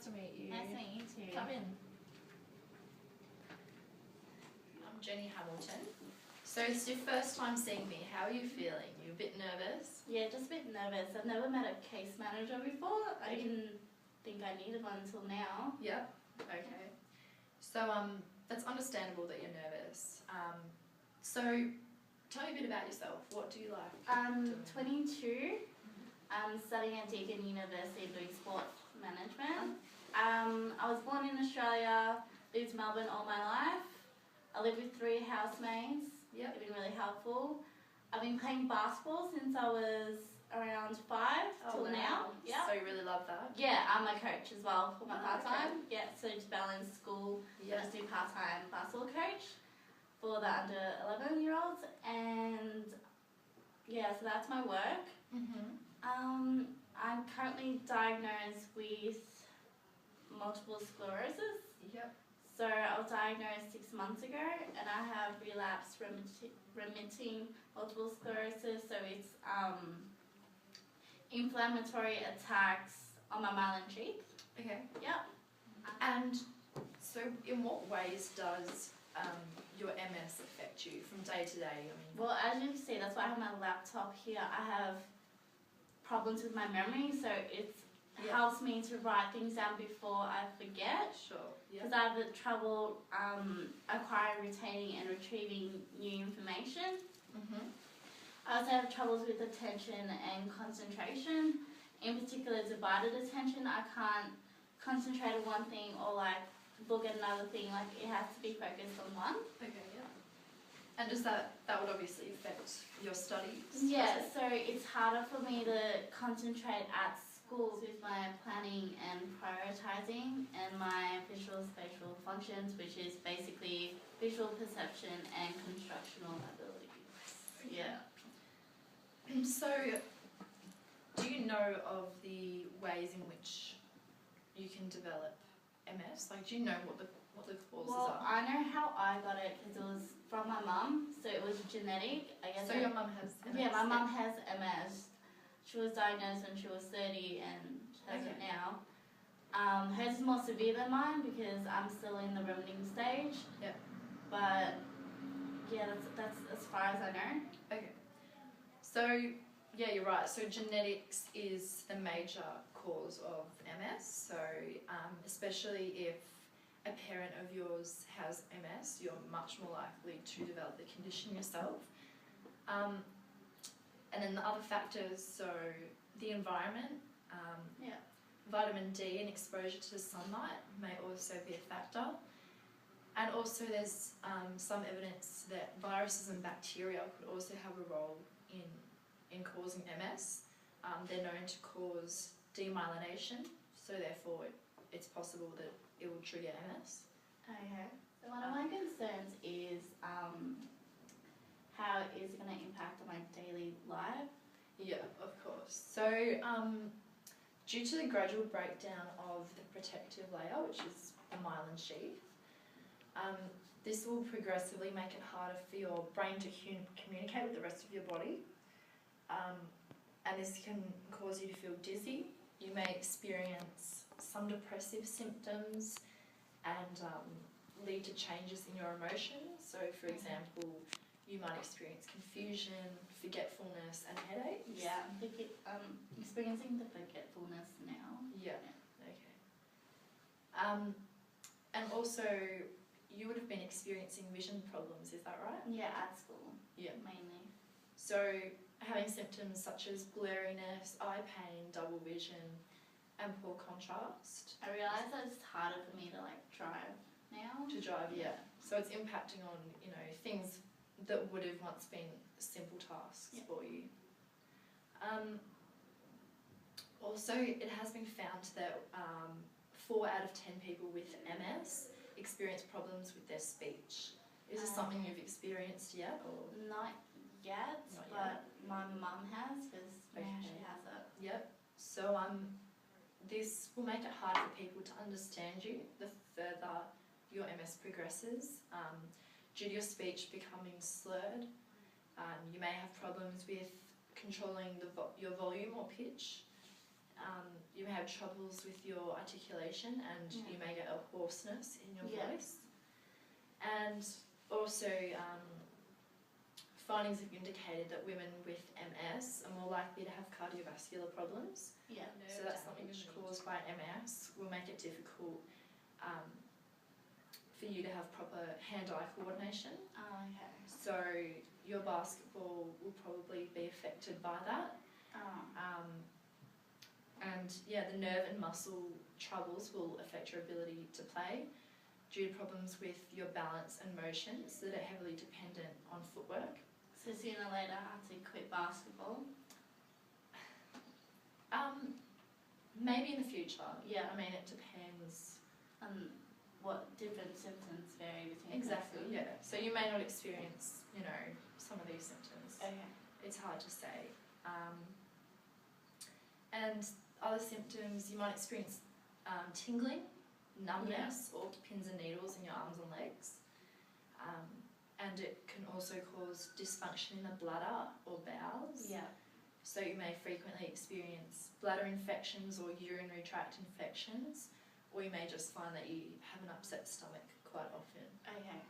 to meet you. Nice to meet you too. Come in. I'm Jenny Hamilton. So it's your first time seeing me. How are you feeling? You a bit nervous? Yeah, just a bit nervous. I've never met a case manager before. I didn't think I needed one until now. Yep. Okay. So that's understandable that you're nervous. So tell me a bit about yourself. What do you like? I'm 22. I'm studying at Deakin University doing sports management. I was born in Australia, lived in Melbourne all my life. I live with 3 housemates. Yep. They've been really helpful. I've been playing basketball since I was around 5 till now. Yeah. So you really love that? Yeah, I'm a coach as well for my part-time. Okay. Yeah, so to balance school, I Yeah. just do part-time basketball coach for the under 11-year-olds, and yeah, so that's my work. I'm currently diagnosed with multiple sclerosis. Yep. So I was diagnosed 6 months ago, and I have relapsed remitting multiple sclerosis. So it's inflammatory attacks on my myelin sheath. Okay. Yep. And so in what ways does your MS affect you from day to day? I mean, Well, as you can see, that's why I have my laptop here. I have problems with my memory, so it helps me to write things down before I forget. Sure. Because I have trouble acquiring, retaining and retrieving new information. I also have troubles with attention and concentration. In particular, divided attention. I can't concentrate on one thing or like look at another thing. Like it has to be focused on one. Okay, yeah. And does that would obviously affect your studies? Yeah, so it's harder for me to concentrate at school with my planning and prioritising and my visual spatial functions, which is basically visual perception and constructional abilities. Yeah. So, do you know of the ways in which you can develop MS? Like, do you know what the causes Well, are? I know how I got it because it was from my mum, so it was genetic. I guess. So your mum has MS? Yeah, my mum has MS. She was diagnosed when she was 30 and she has it now. Hers is more severe than mine because I'm still in the remitting stage. Yeah. But yeah, that's as far as I know. Okay. So, yeah, you're right. So genetics is the major cause of MS. So especially if a parent of yours has MS, you're much more likely to develop the condition yourself. And then the other factors, so the environment, vitamin D and exposure to the sunlight may also be a factor. And also there's some evidence that viruses and bacteria could also have a role in causing MS. They're known to cause demyelination, so therefore it's possible that it will trigger MS. Okay. So one of my concerns is how is it going to impact on my daily life? Yeah, of course. So due to the gradual breakdown of the protective layer, which is the myelin sheath, this will progressively make it harder for your brain to communicate with the rest of your body. And this can cause you to feel dizzy. You may experience some depressive symptoms and lead to changes in your emotions. So, for example, you might experience confusion, forgetfulness and headaches. Yeah, I'm experiencing the forgetfulness now. Yeah, okay. And also, you would have been experiencing vision problems, is that right? Yeah, at school. Yeah. Mainly. So, having symptoms such as blurriness, eye pain, double vision, and poor contrast. I realise that it's harder for me to like drive now. To drive, yeah. So it's impacting on, you know, things that would have once been simple tasks for you. Also, it has been found that 4 out of 10 people with MS experience problems with their speech. Is this something you've experienced yet? Or? Not yet, but my mum has because she has it. Yep. So this will make it hard for people to understand you the further your MS progresses. Due to your speech becoming slurred, you may have problems with controlling your volume or pitch, you may have troubles with your articulation and you may get a hoarseness in your voice. And also, findings have indicated that women with MS are more likely to have cardiovascular problems. Yeah. So that's something which caused by MS will make it difficult for you to have proper hand-eye coordination. Oh, okay. So your basketball will probably be affected by that. Oh. And yeah, the nerve and muscle troubles will affect your ability to play due to problems with your balance and motions that are heavily dependent on footwork. So sooner or later I have to quit basketball? Maybe in the future. Yeah. I mean, it depends. What different symptoms vary between Exactly, person. yeah. So you may not experience, some of these symptoms. Okay. It's hard to say. And other symptoms, you might experience tingling, numbness, or pins and needles in your arms and legs. And it can also cause dysfunction in the bladder or bowels. Yeah. So you may frequently experience bladder infections or urinary tract infections, or you may just find that you have an upset stomach quite often. Okay.